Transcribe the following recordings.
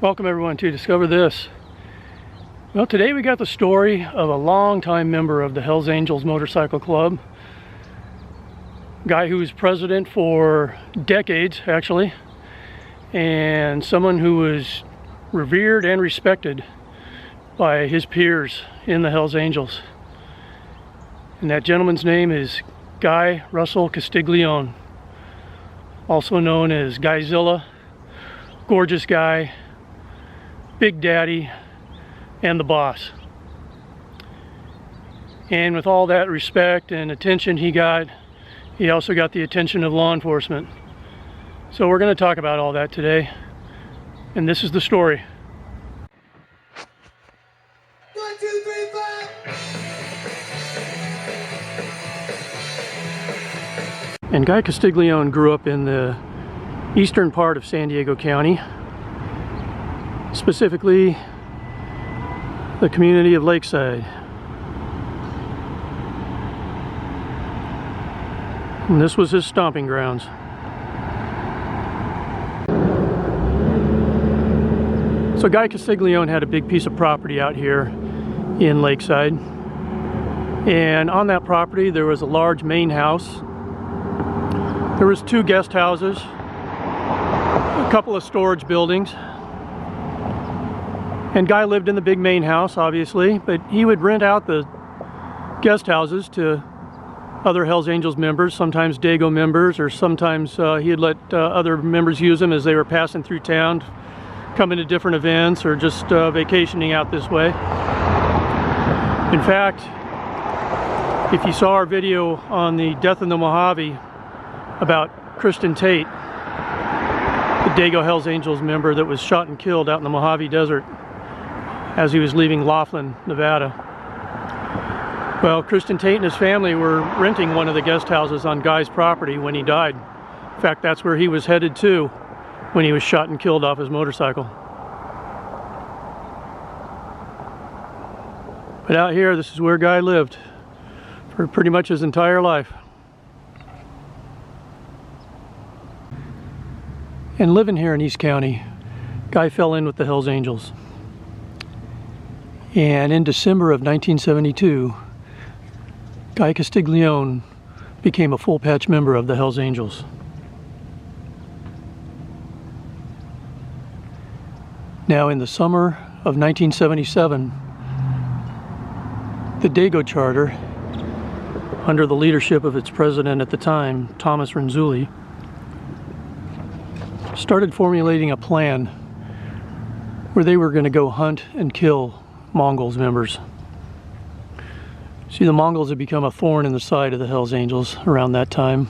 Welcome everyone to Discover This. Well, today we got the story of a longtime member of the Hells Angels Motorcycle Club. Guy who was president for decades, actually, and someone who was revered and respected by his peers in the Hells Angels. And that gentleman's name is Guy Russell Castiglione, also known as Guyzilla, Gorgeous Guy, Big Daddy, and the Boss. And with all that respect and attention he got, he also got the attention of law enforcement. So we're going to talk about all that today, and this is the story. 1, 2, 3, 4. And Guy Castiglione grew up in the eastern part of San Diego County, specifically the community of Lakeside. And this was his stomping grounds. So Guy Castiglione had a big piece of property out here in Lakeside, and on that property there was a large main house. There was 2 guest houses, a couple of storage buildings. And Guy lived in the big main house, obviously, but he would rent out the guest houses to other Hells Angels members, sometimes Dago members, or sometimes he'd let other members use them as they were passing through town, coming to different events, or just vacationing out this way. In fact, if you saw our video on the death in the Mojave about Kristen Tate, the Dago Hells Angels member that was shot and killed out in the Mojave Desert as he was leaving Laughlin, Nevada. Well, Kristen Tate and his family were renting one of the guest houses on Guy's property when he died. In fact, that's where he was headed to when he was shot and killed off his motorcycle. But out here, this is where Guy lived for pretty much his entire life. And living here in East County, Guy fell in with the Hells Angels. And in December of 1972, Guy Castiglione became a full-patch member of the Hells Angels. Now, in the summer of 1977, the Dago Charter, under the leadership of its president at the time, Thomas Renzulli, started formulating a plan where they were going to go hunt and kill Mongols members. See, the Mongols had become a thorn in the side of the Hells Angels around that time,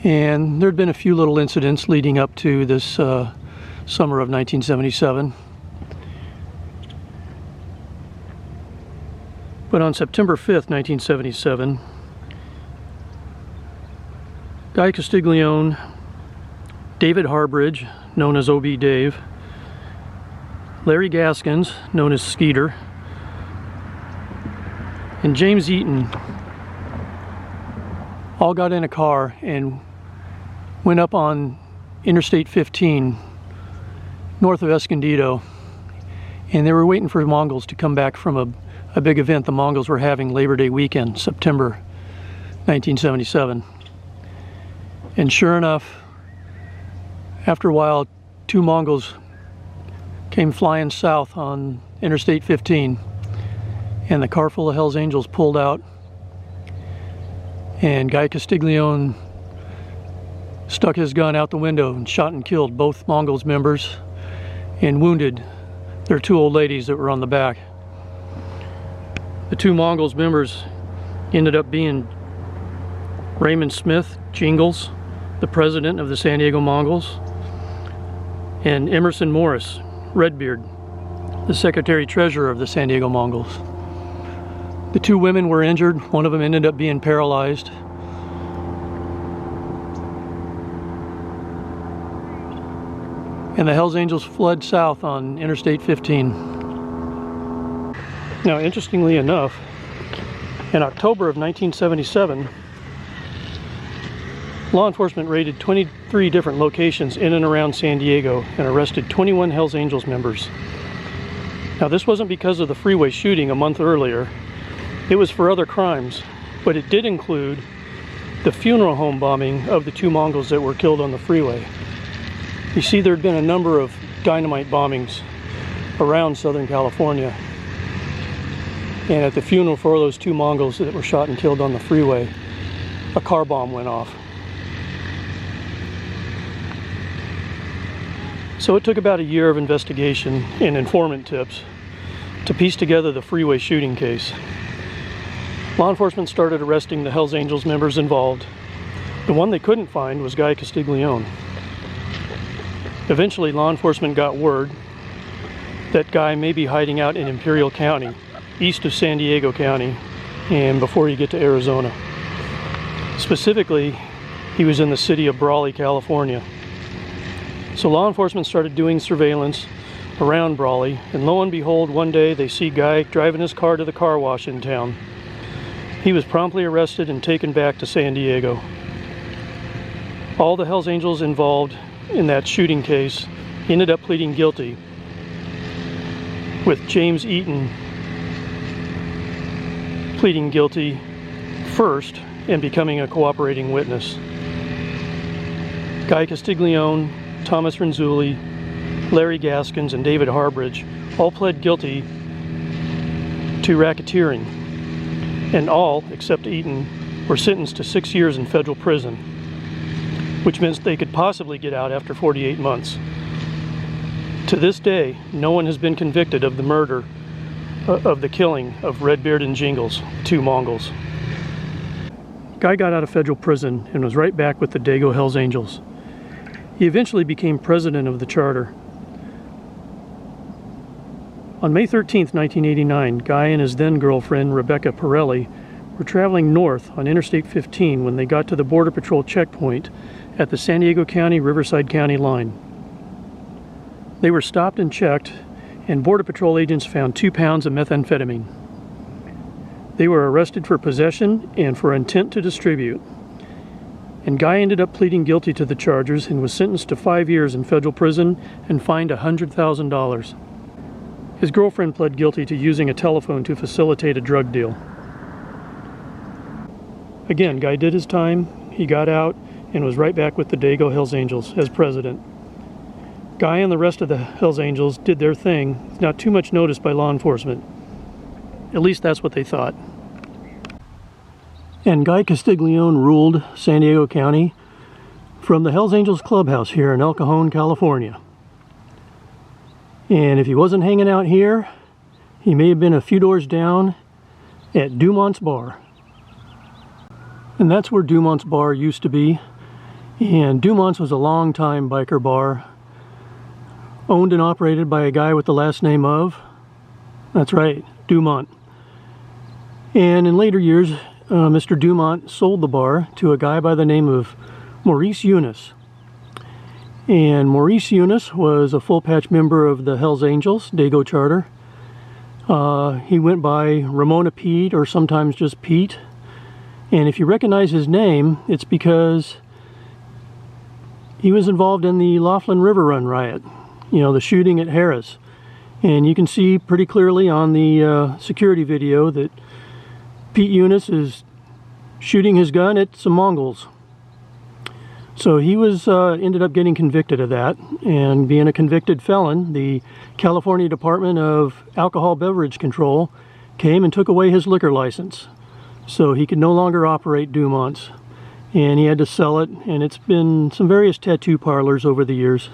and there had been a few little incidents leading up to this summer of 1977. But on September 5th, 1977, Guy Castiglione, David Harbridge, known as OB Dave, Larry Gaskins, known as Skeeter, and James Eaton all got in a car and went up on Interstate 15 north of Escondido, and they were waiting for the Mongols to come back from a big event the Mongols were having Labor Day weekend, September 1977. And sure enough, after a while, 2 Mongols came flying south on Interstate 15, and the car full of Hells Angels pulled out, and Guy Castiglione stuck his gun out the window and shot and killed both Mongols members and wounded their 2 old ladies that were on the back. The 2 Mongols members ended up being Raymond Smith Jingles, the president of the San Diego Mongols, and Emerson Morris Redbeard, the secretary-treasurer of the San Diego Mongols. The 2 women were injured. One of them ended up being paralyzed. And the Hells Angels fled south on Interstate 15. Now, interestingly enough, in October of 1977, Law enforcement raided 23 different locations in and around San Diego and arrested 21 Hells Angels members. Now, this wasn't because of the freeway shooting a month earlier. It was for other crimes, but it did include the funeral home bombing of the two Mongols that were killed on the freeway. You see, there had been a number of dynamite bombings around Southern California. And at the funeral for those two Mongols that were shot and killed on the freeway, a car bomb went off. So it took about a year of investigation and informant tips to piece together the freeway shooting case. Law enforcement started arresting the Hells Angels members involved. The one they couldn't find was Guy Castiglione. Eventually, law enforcement got word that Guy may be hiding out in Imperial County, east of San Diego County, and before you get to Arizona. Specifically, he was in the city of Brawley, California. So law enforcement started doing surveillance around Brawley, and lo and behold, one day they see Guy driving his car to the car wash in town. He was promptly arrested and taken back to San Diego. All the Hells Angels involved in that shooting case ended up pleading guilty, with James Eaton pleading guilty first and becoming a cooperating witness. Guy Castiglione, Thomas Renzulli, Larry Gaskins, and David Harbridge all pled guilty to racketeering, and all, except Eaton, were sentenced to 6 years in federal prison, which means they could possibly get out after 48 months. To this day, no one has been convicted of the murder of the killing of Redbeard and Jingles, two Mongols. Guy got out of federal prison and was right back with the Dago Hells Angels. He eventually became president of the charter. On May 13, 1989, Guy and his then-girlfriend, Rebecca Pirelli, were traveling north on Interstate 15 when they got to the Border Patrol checkpoint at the San Diego County-Riverside County line. They were stopped and checked, and Border Patrol agents found 2 pounds of methamphetamine. They were arrested for possession and for intent to distribute. And Guy ended up pleading guilty to the charges and was sentenced to 5 years in federal prison and fined $100,000. His girlfriend pled guilty to using a telephone to facilitate a drug deal. Again, Guy did his time, he got out, and was right back with the Dago Hells Angels as president. Guy and the rest of the Hells Angels did their thing, not too much noticed by law enforcement. At least that's what they thought. And Guy Castiglione ruled San Diego County from the Hells Angels clubhouse here in El Cajon, California. And if he wasn't hanging out here, he may have been a few doors down at Dumont's Bar. And that's where Dumont's Bar used to be. And Dumont's was a long-time biker bar, owned and operated by a guy with the last name of, that's right, Dumont. And in later years, Mr. Dumont sold the bar to a guy by the name of Maurice Eunice. And Maurice Eunice was a full-patch member of the Hells Angels, Dago Charter. He went by Ramona Pete, or sometimes just Pete. And if you recognize his name, it's because he was involved in the Laughlin River Run riot, you know, the shooting at Harris. And you can see pretty clearly on the security video that Pete Eunice is shooting his gun at some Mongols. So he was ended up getting convicted of that, and being a convicted felon, the California Department of Alcohol Beverage Control came and took away his liquor license. So he could no longer operate Dumont's, and he had to sell it, and it's been some various tattoo parlors over the years.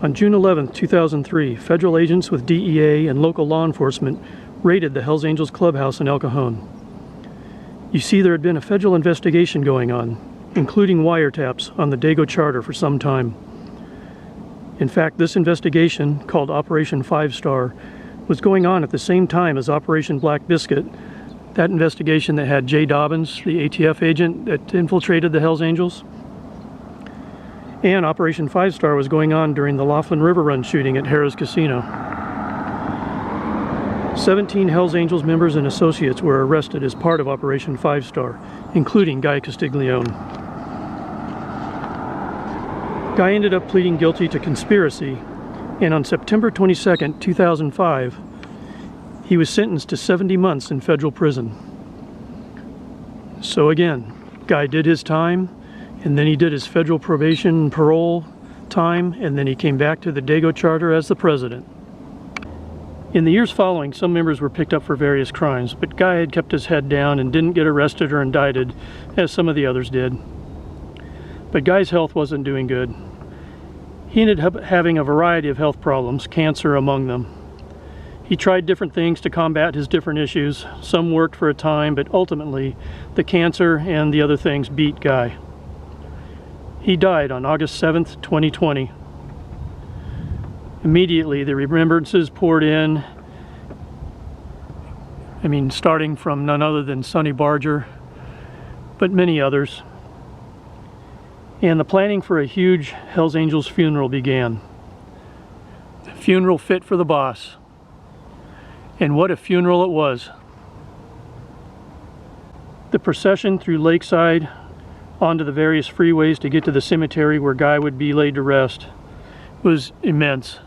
On June 11, 2003, federal agents with DEA and local law enforcement raided the Hells Angels clubhouse in El Cajon. You see, there had been a federal investigation going on, including wiretaps on the Dago Charter for some time. In fact, this investigation, called Operation 5 Star, was going on at the same time as Operation Black Biscuit, that investigation that had Jay Dobbins, the ATF agent that infiltrated the Hells Angels. And Operation 5 Star was going on during the Laughlin River Run shooting at Harrah's Casino. 17 Hells Angels members and associates were arrested as part of Operation 5 Star, including Guy Castiglione. Guy ended up pleading guilty to conspiracy, and on September 22, 2005, he was sentenced to 70 months in federal prison. So again, Guy did his time, and then he did his federal probation and parole time, and then he came back to the Dago Charter as the president. In the years following, some members were picked up for various crimes, but Guy had kept his head down and didn't get arrested or indicted, as some of the others did. But Guy's health wasn't doing good. He ended up having a variety of health problems, cancer among them. He tried different things to combat his different issues. Some worked for a time, but ultimately the cancer and the other things beat Guy. He died on August 7th, 2020. Immediately the remembrances poured in. Starting from none other than Sonny Barger, but many others. And the planning for a huge Hells Angels funeral began. A funeral fit for the boss. And what a funeral it was. The procession through Lakeside onto the various freeways to get to the cemetery where Guy would be laid to rest was immense.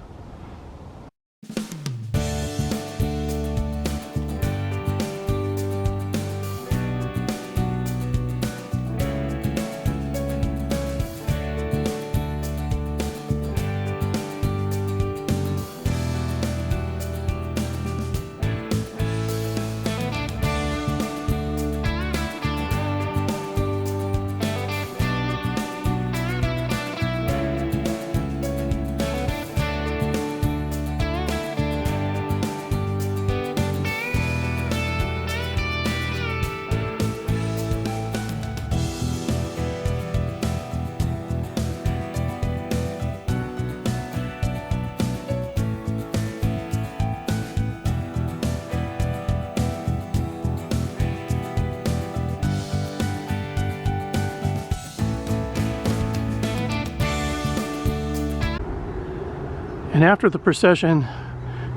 And after the procession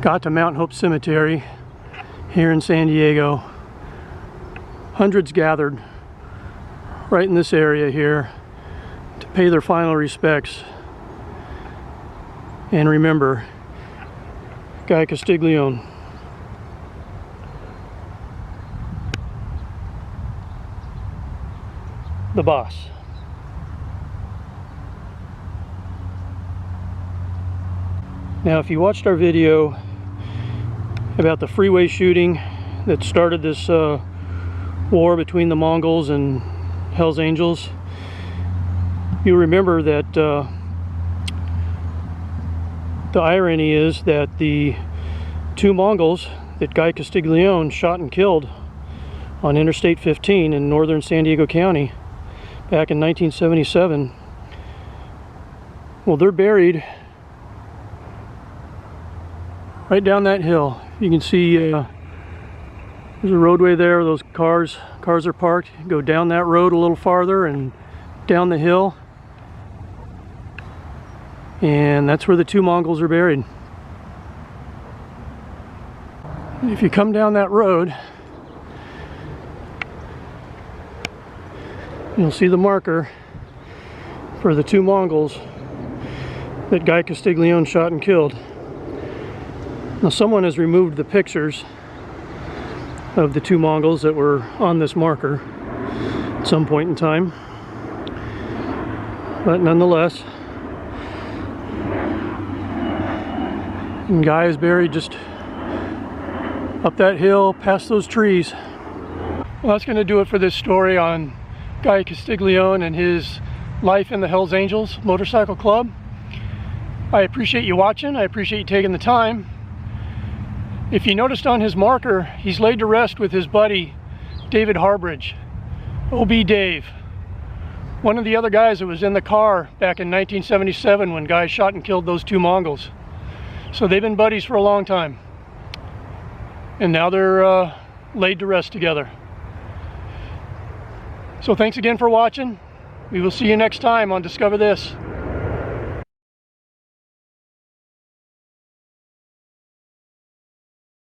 got to Mount Hope Cemetery here in San Diego, hundreds gathered right in this area here to pay their final respects and remember Guy Castiglione. The boss. Now, if you watched our video about the freeway shooting that started this war between the Mongols and Hells Angels, you'll remember that the irony is that the two Mongols that Guy Castiglione shot and killed on Interstate 15 in northern San Diego County back in 1977, well, they're buried right down that hill. You can see there's a roadway there. Those cars are parked. Go down that road a little farther and down the hill, and that's where the two Mongols are buried. If you come down that road, you'll see the marker for the two Mongols that Guy Castiglione shot and killed. Now, someone has removed the pictures of the two Mongols that were on this marker at some point in time, but nonetheless, and Guy is buried just up that hill past those trees. Well, that's going to do it for this story on Guy Castiglione and his life in the Hells Angels Motorcycle Club. I appreciate you watching. I appreciate you taking the time. If you noticed on his marker, he's laid to rest with his buddy David Harbridge, OB Dave, one of the other guys that was in the car back in 1977 when Guy shot and killed those two Mongols. So they've been buddies for a long time, and now they're laid to rest together. So thanks again for watching. We will see you next time on Discover This.